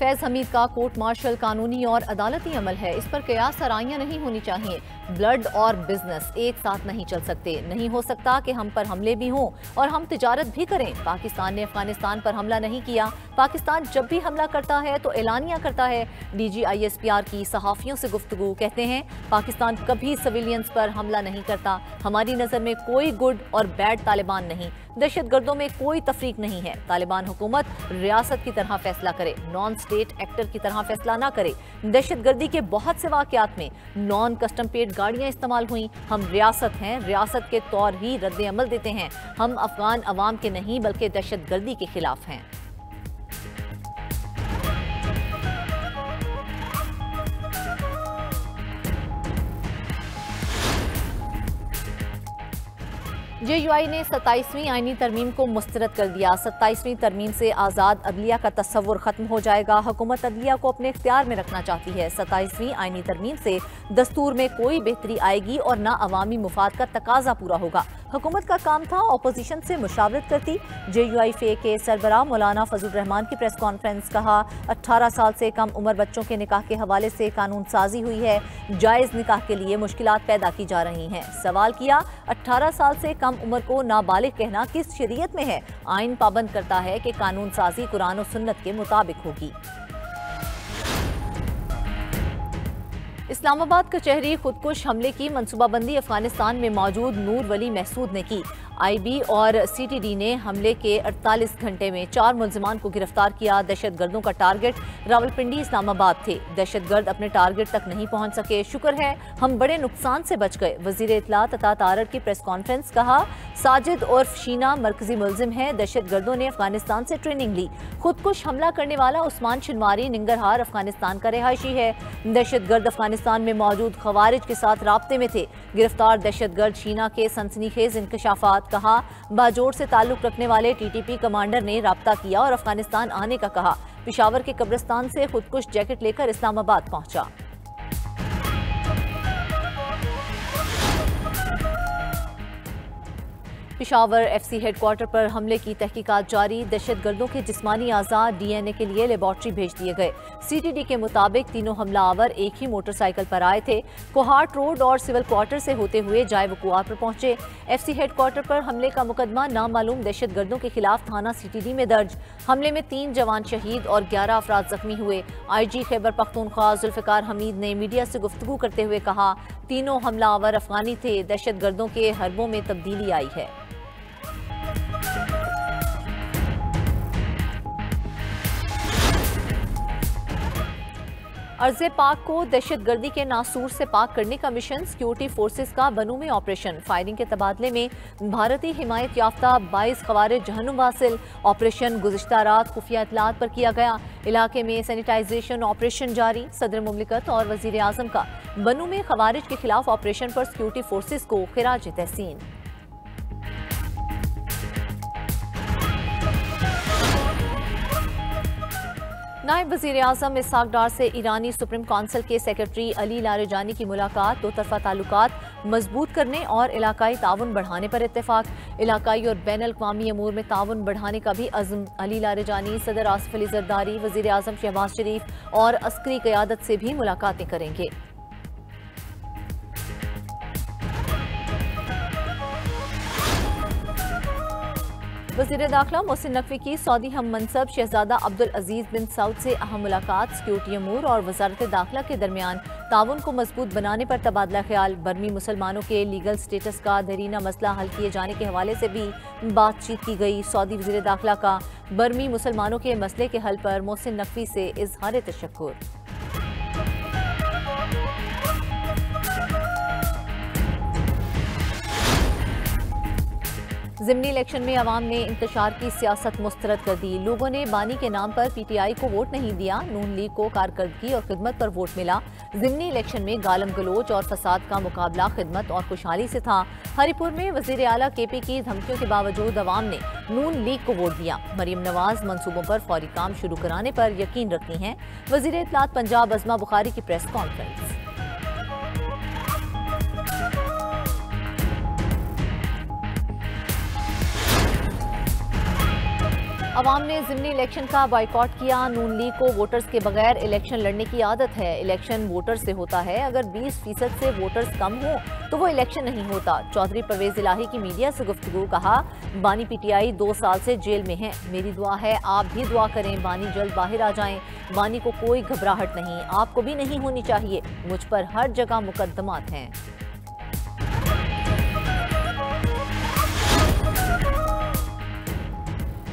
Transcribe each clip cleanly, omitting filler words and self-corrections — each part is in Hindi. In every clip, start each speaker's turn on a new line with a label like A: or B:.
A: फैज हमीद का कोर्ट मार्शल कानूनी और अदालती अमल है, इस पर कयास आराइयां नहीं होनी चाहिए। ब्लड और बिजनेस एक साथ नहीं चल सकते। नहीं हो सकता कि हम पर हमले भी हों और हम तिजारत भी करें। पाकिस्तान ने अफगानिस्तान पर हमला नहीं किया। पाकिस्तान जब भी हमला करता है तो एलानिया करता है। DG ISPR की सहाफियों से गुफ्तगू, कहते हैं पाकिस्तान कभी सिविलियंस पर हमला नहीं करता। हमारी नजर में कोई गुड और बैड तालिबान नहीं, दहशतगर्दों में कोई तफरीक नहीं है। तालिबान हुकूमत रियासत की तरह फैसला करे, नॉन स्टेट एक्टर की तरह फैसला ना करे। दहशतगर्दी के बहुत से वाकयात में नॉन कस्टम पेड गाड़ियां इस्तेमाल हुई। हम रियासत हैं, रियासत के तौर ही रद्द अमल देते हैं। हम अफगान अवाम के नहीं बल्कि दहशतगर्दी के खिलाफ हैं। JUI ने 27वीं आईनी तरमीम को मुस्तरद कर दिया। 27वीं तरमीम से आज़ाद अदलिया का तस्वुर खत्म हो जाएगा। हुकूमत अदलिया को अपने इख्तियार में रखना चाहती है। 27वीं आईनी तरमीम से दस्तूर में कोई बेहतरी आएगी और ना अवामी मुफाद का तकाजा पूरा होगा। हुकूमत का काम था अपोजिशन से मुशावरत करती। JUI फे के सरबराह मौलाना फजल रहमान की प्रेस कॉन्फ्रेंस, कहा 18 साल से कम उम्र बच्चों के निकाह के हवाले से कानून साजी हुई है। जायज़ निकाह के लिए मुश्किलात पैदा की जा रही हैं। सवाल किया 18 साल से कम उम्र को नाबालिग कहना किस शरीयत में है? आइन पाबंद करता है कि कानून साजी कुरान और सुन्नत के मुताबिक होगी। इस्लामाबाद कचहरी खुदकुश हमले की मनसूबाबंदी अफगानिस्तान में मौजूद नूर वली महसूद ने की। IB और CTD ने हमले के 48 घंटे में 4 मुल्जिमान को गिरफ्तार किया। दहशतगर्दों का टारगेट रावलपिंडी इस्लामाबाद थे। दहशतगर्द अपने टारगेट तक नहीं पहुंच सके। शुक्र है हम बड़े नुकसान से बच गए। वजीर इत्तलात अता तारड़ की प्रेस कॉन्फ्रेंस, कहा साजिद उर्फ शीना मरकजी मुल्जिम है। दहशतगर्दों ने अफगानिस्तान से ट्रेनिंग ली। खुदकुश हमला करने वाला उस्मान शिनवारी निंगरहार अफगानिस्तान का रिहायशी है। दहशतगर्द अफगानिस्तान में मौजूद खवारिज के साथ राब्ते में थे। गिरफ्तार दहशतगर्द शीना के सनसनीखेज इंकशाफात, कहा बाजोड़ से ताल्लुक रखने वाले TTP कमांडर ने राब्ता किया और अफगानिस्तान आने का कहा। पिशावर के कब्रिस्तान से खुदकुश जैकेट लेकर इस्लामाबाद पहुंचा। पिशावर FC हेडक्वार्टर पर हमले की तहकीकात जारी। दहशतगर्दों के जिस्मानी आज़ाद DNA के लिए लेबॉर्ट्री भेज दिए गए। CTD के मुताबिक तीनों हमलावर एक ही मोटरसाइकिल पर आए थे। कोहाट रोड और सिविल क्वार्टर से होते हुए जाए वकुआ पर पहुंचे। FC हेडक्वार्टर पर हमले का मुकदमा नामालूम दहशतगर्दों के खिलाफ थाना CTD में दर्ज। हमले में 3 जवान शहीद और 11 अफराद जख्मी हुए। IG खैबर पख्तूनख्वा जुल्फिकार हमीद ने मीडिया से गुफ्तगू करते हुए कहा तीनों हमलावर अफगानी थे। दहशतगर्दों के हरबों में तब्दीली आई है। अर्ज़े पाक को दहशतगर्दी के नासूर से पाक करने का मिशन। सिक्योरिटी फोर्सेस का बनू में ऑपरेशन। फायरिंग के तबादले में भारतीय हिमायत याफ्ता 22 खवारिज जहन्नुम वासिल। ऑपरेशन गुज़िश्ता रात खुफिया इत्तलात पर किया गया। इलाके में सैनिटाइजेशन ऑपरेशन जारी। सदर मुमलिकत और वज़ीर आज़म का बनू में खवारिज के खिलाफ ऑपरेशन पर सिक्योरिटी फोर्सेस को खिराज तहसीन। नायब वज़ीर आज़म इसहाक डार से ईरानी सुप्रीम काउंसिल के सेक्रेटरी अली लारेजानी की मुलाकात। दो तरफा ताल्लुकात मजबूत करने और इलाकाई ताउन बढ़ाने पर इत्तेफाक। इलाकाई और बैन अल-अक़वामी अमूर में ताउन बढ़ाने का भी अज़्म। अली लारेजानी सदर आसिफ अली ज़रदारी, वज़ीर आज़म शहबाज शरीफ और अस्करी क़यादत से भी मुलाकातें करेंगे। वज़ीर दाखिला मोहसिन नकवी की सऊदी हम मनसब शहजादा अब्दुल अजीज बिन सऊद से अहम मुलाकात। सिक्योरिटी अमूर और वजारत दाखिला के दरमियान ताउन को मजबूत बनाने पर तबादला ख्याल। बर्मी मुसलमानों के लीगल स्टेटस का देरीना मसला हल किए जाने के हवाले से भी बातचीत की गई। सऊदी वज़ीर दाखिला का बर्मी मुसलमानों के मसले के हल पर मोहसिन नकवी से इज़हार तशक्कुर। ज़िमनी इलेक्शन में अवाम ने इंतशार की सियासत मुस्तरद कर दी। लोगों ने बानी के नाम पर PTI को वोट नहीं दिया। नून लीग को कारकर्दगी और खिदमत पर वोट मिला। ज़िमनी इलेक्शन में गालम गलोच और फसाद का मुकाबला खिदमत और खुशहाली से था। हरिपुर में वज़ीर आला KP की धमकियों के बावजूद अवाम ने नून लीग को वोट दिया। मरीम नवाज मंसूबों पर फौरी काम शुरू कराने पर यकीन रखती हैं। वज़ीर इत्तलात पंजाब अज़मा बुखारी की प्रेस कॉन्फ्रेंस। अवाम ने ज़िमनी इलेक्शन का बॉयकॉट किया। नून लीग को वोटर्स के बगैर इलेक्शन लड़ने की आदत है। इलेक्शन वोटर्स से होता है, अगर 20% से वोटर्स कम हो तो वो इलेक्शन नहीं होता। चौधरी परवेज इलाही की मीडिया से गुफ्तगू। कहा, बानी पीटीआई 2 साल से जेल में है, मेरी दुआ है आप भी दुआ करें, बानी जल्द बाहर आ जाएं। बानी को कोई घबराहट नहीं, आपको भी नहीं होनी चाहिए, मुझ पर हर जगह मुकद्दमात हैं।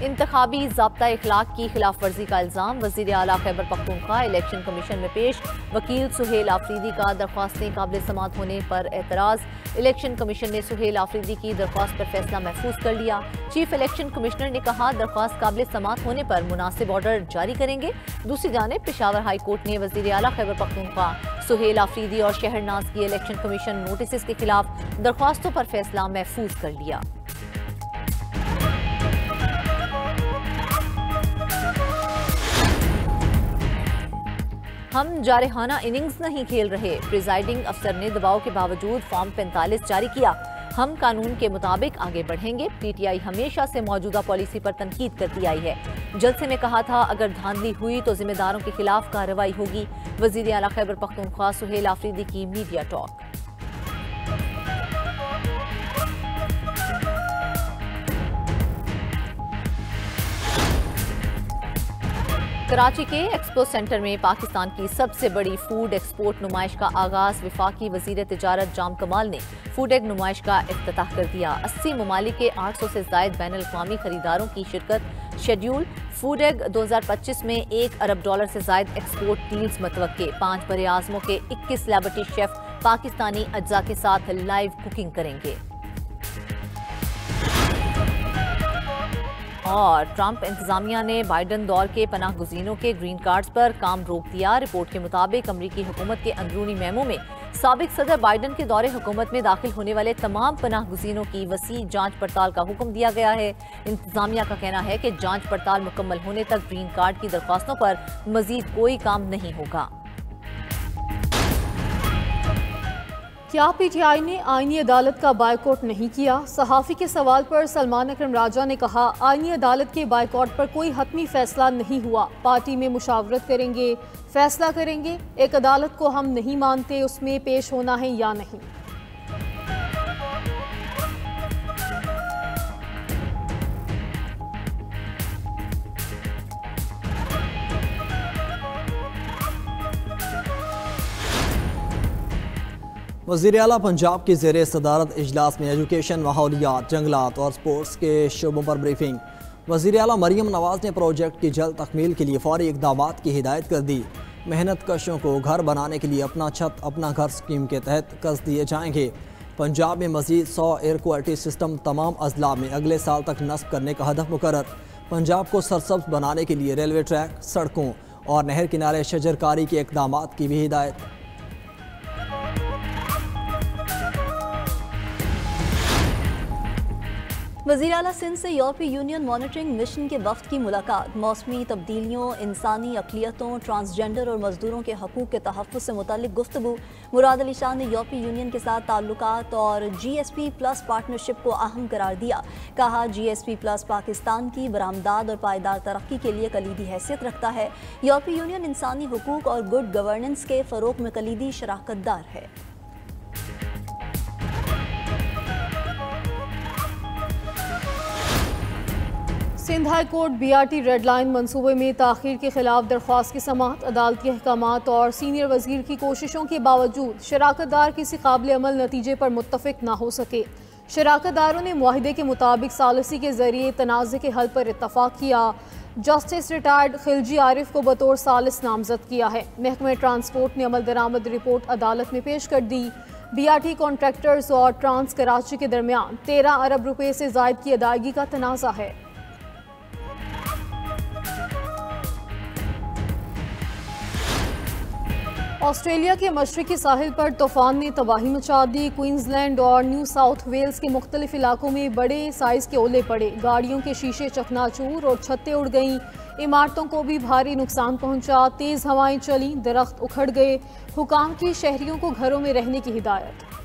A: इंतखाबी ज़ाब्ता इखलाक की खिलाफ वर्जी का इल्ज़ाम। वज़ीर आला खैबर पख्तूनख्वा इलेक्शन कमीशन में पेश। वकील सुहेल आफरीदी का दरख्वास्तें काबिल समाअत होने पर एतराज़। इलेक्शन कमीशन ने सुहेल आफरीदी की दरख्वास्त पर फैसला महफूज कर लिया। चीफ इलेक्शन कमिश्नर ने कहा, दरख्वास्त काबिल समाअत होने पर मुनासिब ऑर्डर जारी करेंगे। दूसरी जानिब पेशावर हाई कोर्ट ने वज़ीर आला खैबर पख्तूनख्वा सुहेल आफरीदी और शहरनाज की इलेक्शन कमीशन नोटिस के खिलाफ दरख्वास्तों पर फैसला महफूज कर लिया। हम जारहाना इनिंग्स नहीं खेल रहे, प्रिजाइडिंग अफसर ने दबाव के बावजूद फॉर्म 45 जारी किया। हम कानून के मुताबिक आगे बढ़ेंगे। पीटीआई हमेशा से मौजूदा पॉलिसी पर तनकीद करती आई है। जलसे में कहा था, अगर धांधली हुई तो जिम्मेदारों के खिलाफ कार्रवाई होगी। वज़ीर आला खैबर पख्तूनख्वा सुहेल आफरीदी की मीडिया टॉक। कराची के एक्सपो सेंटर में पाकिस्तान की सबसे बड़ी फूड एक्सपोर्ट नुमाइश का आगाज। वफाकी वजीर तिजारत जाम कमाल ने फूड एग नुमाइश का इफ्तिताह कर दिया। 80 ममालिक के 800 से जायद बैन अल-अक़वामी खरीदारों की शिरकत शेड्यूल। फूड एग 2025 में $1 अरब से जायद एक्सपोर्ट डील्स मतवक्के। 5 बरे आज़मों के 21 सेलिब्रिटी शेफ पाकिस्तानी अज्जा के साथ लाइव कुकिंग करेंगे। और ट्रंप इंतजामिया ने बाइडन दौर के पनाह गुज़ीनों के ग्रीन कार्ड्स पर काम रोक दिया। रिपोर्ट के मुताबिक अमरीकी हुकूमत के अंदरूनी मेमो में साबिक सदर बाइडन के दौरे हुकूमत में दाखिल होने वाले तमाम पनाह गुज़ीनों की वसी जांच पड़ताल का हुक्म दिया गया है। इंतजामिया का कहना है कि जांच पड़ताल मुकम्मल होने तक ग्रीन कार्ड की दरख्वास्तों पर मजीद कोई काम नहीं होगा।
B: क्या पीटीआई ने आईनी अदालत का बायकॉट नहीं किया? सहाफ़ी के सवाल पर सलमान अकरम राजा ने कहा, आईनी अदालत के बायकॉट पर कोई हतमी फैसला नहीं हुआ, पार्टी में मुशावरत करेंगे, फैसला करेंगे। एक अदालत को हम नहीं मानते, उसमें पेश होना है या नहीं।
C: वज़ीर आला पंजाब की ज़ेरे सदारत इजलास में एजुकेशन, माहौलियात, जंगलात और स्पोर्ट्स के शोबों पर ब्रीफिंग। वज़ीर आला मरियम नवाज़ ने प्रोजेक्ट की जल्द तकमील के लिए फौरी इक़दामात की हिदायत कर दी। मेहनत कशों को घर बनाने के लिए अपना छत अपना घर स्कीम के तहत कर्ज दिए जाएंगे। पंजाब में मज़ीद 100 एयर क्वालिटी सिस्टम तमाम अजला में अगले साल तक नस्ब करने का हदफ मुकर्रर। पंजाब को सरसब्ज बनाने के लिए रेलवे ट्रैक, सड़कों और नहर किनारे शजरकारी के इक़दामात की भी हिदायत।
D: वज़ीर आला सिंध से यूरोपीय यूनियन मॉनिटरिंग मिशन के वफ़द की मुलाकात। मौसमी तब्दीलियों, इंसानी अक़लियतों, ट्रांसजेंडर और मजदूरों के हकूक़ के तहफ़्फ़ुज़ से मुतल्लिक़ गुफ्तगू। मुराद अली शाह ने यूरोपीय यूनियन के साथ ताल्लुकात और GSP+ पार्टनरशिप को अहम करार दिया। कहा, GSP+ पाकिस्तान की बरामदाद और पायदार तरक्की के लिए कलीदी हैसियत रखता है। यूरोपीय यूनियन इंसानी हकूक़ और गुड गवर्नेंस के फ़रोग़ में कलीदी शराकतदार है।
B: Sindh high court BRT red line मनसूबे में ताख़ीर के खिलाफ दरख्वास्त की समाअत। अदालती अहकामात और सीनियर वज़ीर की कोशिशों के बावजूद शराकतदार किसी काबिल अमल नतीजे पर मुत्तफ़िक ना हो सके। शराकतदारों ने मुआहिदे के मुताबिक सालिसी के ज़रिए तनाज़े के हल पर इत्तफ़ाक़ किया। जस्टिस रिटायर्ड खिलजी आरिफ को बतौर सालिस नामजद किया है। महकमे ट्रांसपोर्ट ने अमल दरामद रिपोर्ट अदालत में पेश कर दी। BRT कॉन्ट्रैक्टर्स और ट्रांस कराची के दरमियान 13 अरब रुपये से ज़ायद की अदायगी का तनाज़ा है। ऑस्ट्रेलिया के मशरक़ी साहिल पर तूफ़ान ने तबाही मचा दी। क्वींसलैंड और न्यू साउथ वेल्स के मुख्तलिफ इलाकों में बड़े साइज़ के ओले पड़े। गाड़ियों के शीशे चकनाचूर और छतें उड़ गईं। इमारतों को भी भारी नुकसान पहुंचा। तेज़ हवाएं चलीं, दरख्त उखड़ गए। हुकाम की शहरियों को घरों में रहने की हिदायत।